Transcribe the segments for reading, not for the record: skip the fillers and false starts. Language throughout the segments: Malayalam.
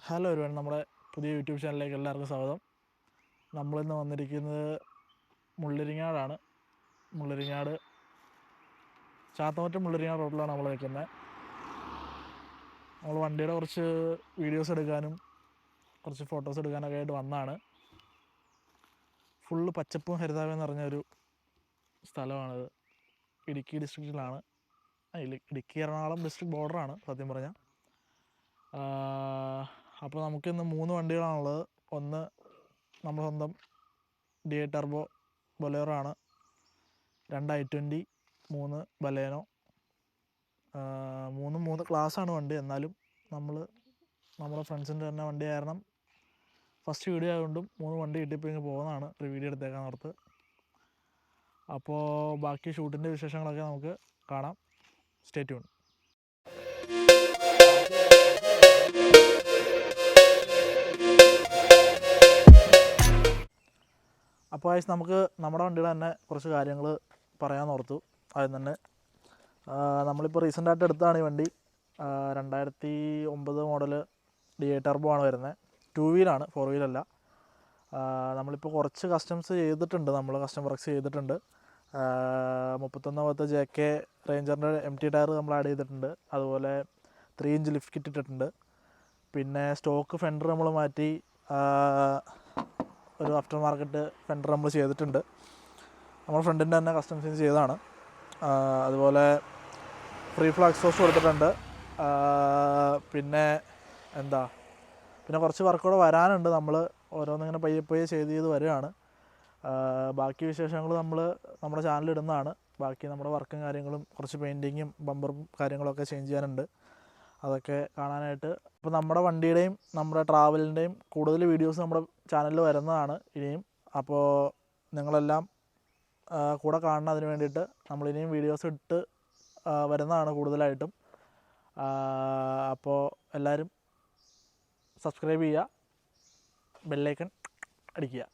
ഹലോ ഒരുവൻ നമ്മുടെ പുതിയ യൂട്യൂബ് ചാനലിലേക്ക് എല്ലാവർക്കും സ്വാഗതം. നമ്മളിന്ന് വന്നിരിക്കുന്നത് മുള്ളിരിങ്ങാടാണ്. മുള്ളിരിങ്ങാട് ചാത്തമറ്റം മുള്ളിരിങ്ങാട് റോഡിലാണ് നമ്മൾ നിൽക്കുന്നത്. നമ്മൾ വണ്ടിയുടെ കുറച്ച് വീഡിയോസ് എടുക്കാനും കുറച്ച് ഫോട്ടോസ് എടുക്കാനൊക്കെ ആയിട്ട് വന്നതാണ്. ഫുള്ള് പച്ചപ്പും ഹരിതാപം നിറഞ്ഞൊരു സ്ഥലമാണിത്. ഇടുക്കി ഡിസ്ട്രിക്റ്റിലാണ്. ഇടുക്കി എറണാകുളം ഡിസ്ട്രിക്ട് ബോർഡറാണ് സത്യം പറഞ്ഞാൽ. അപ്പോൾ നമുക്കിന്ന് 3 വണ്ടികളാണുള്ളത്. ഒന്ന് നമ്മുടെ സ്വന്തം DI ടർബോ ബൊലേറോ ആണ്, 2 i20, 3 ബലേനോ. മൂന്നും 3 ക്ലാസ്സാണ് വണ്ടി. എന്നാലും നമ്മുടെ ഫ്രണ്ട്സിൻ്റെ തന്നെ വണ്ടി കാരണം ഫസ്റ്റ് വീഡിയോ ആയതുകൊണ്ടും 3 വണ്ടി കിട്ടിയപ്പോൾ ഇങ്ങനെ പോകുന്നതാണ്, ഒരു വീഡിയോ എടുത്തേക്കാൻ ഓർത്ത്. അപ്പോൾ ബാക്കി ഷൂട്ടിൻ്റെ വിശേഷങ്ങളൊക്കെ നമുക്ക് കാണാം. Stay tune. അപ്പോൾ നമുക്ക് നമ്മുടെ വണ്ടിയുടെ തന്നെ കുറച്ച് കാര്യങ്ങൾ പറയാമെന്ന് ഓർത്തു. ആദ്യം തന്നെ നമ്മളിപ്പോൾ റീസെൻ്റായിട്ട് എടുത്തതാണ് ഈ വണ്ടി. 2009 മോഡൽ DI ടർബോ ആണ് വരുന്നത്. 2 വീലാണ്, 4 വീലല്ല. നമ്മളിപ്പോൾ കുറച്ച് കസ്റ്റംസ് ചെയ്തിട്ടുണ്ട്, നമ്മൾ കസ്റ്റം വർക്ക്സ് ചെയ്തിട്ടുണ്ട്. 31 JK റേഞ്ചറിൻ്റെ MT ടയർ നമ്മൾ ആഡ് ചെയ്തിട്ടുണ്ട്. അതുപോലെ 3 ഇഞ്ച് ലിഫ്റ്റ് കിറ്റ് ഇട്ടിട്ടുണ്ട്. പിന്നെ സ്റ്റോക്ക് ഫെൻഡർ നമ്മൾ മാറ്റി ഒരു ആഫ്റ്റർ മാർക്കറ്റ് ഫെൻഡർ നമ്മൾ ചെയ്തിട്ടുണ്ട്. നമ്മൾ ഫ്രണ്ടിൻ്റെ തന്നെ കസ്റ്റംസ് ചെയ്തതാണ്. അതുപോലെ ഫ്രീ ഫ്ലോ എക്സോസ്റ്റ് കൊടുത്തിട്ടുണ്ട്. പിന്നെ കുറച്ച് വർക്കുകൂടെ വരാനുണ്ട്. നമ്മൾ ഓരോന്നിങ്ങനെ പയ്യെ ചെയ്ത് വരികയാണ്. ബാക്കി വിശേഷങ്ങൾ നമ്മൾ നമ്മുടെ ചാനലിൽ ഇടുന്നതാണ്. ബാക്കി നമ്മുടെ വർക്കും കാര്യങ്ങളും കുറച്ച് പെയിൻറ്റിങ്ങും ബമ്പറും കാര്യങ്ങളൊക്കെ ചേഞ്ച് ചെയ്യാനുണ്ട്. അതൊക്കെ കാണാനായിട്ട് ഇപ്പോൾ നമ്മുടെ വണ്ടിയുടെയും നമ്മുടെ ട്രാവലിൻ്റെയും കൂടുതൽ വീഡിയോസ് നമ്മുടെ ചാനലിൽ വരുന്നതാണ് ഇനിയും. അപ്പോൾ നിങ്ങളെല്ലാം കൂടെ കാണണം. അതിന് വേണ്ടിയിട്ട് നമ്മളിനിയും വീഡിയോസ് ഇട്ട് വരുന്നതാണ് കൂടുതലായിട്ടും. അപ്പോൾ എല്ലാവരും സബ്സ്ക്രൈബ് ചെയ്യുക, ബെല്ലൈക്കൺ അടിക്കുക.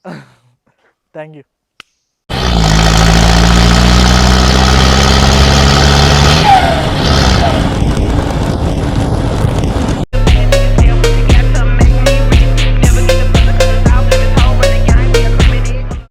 Thank you.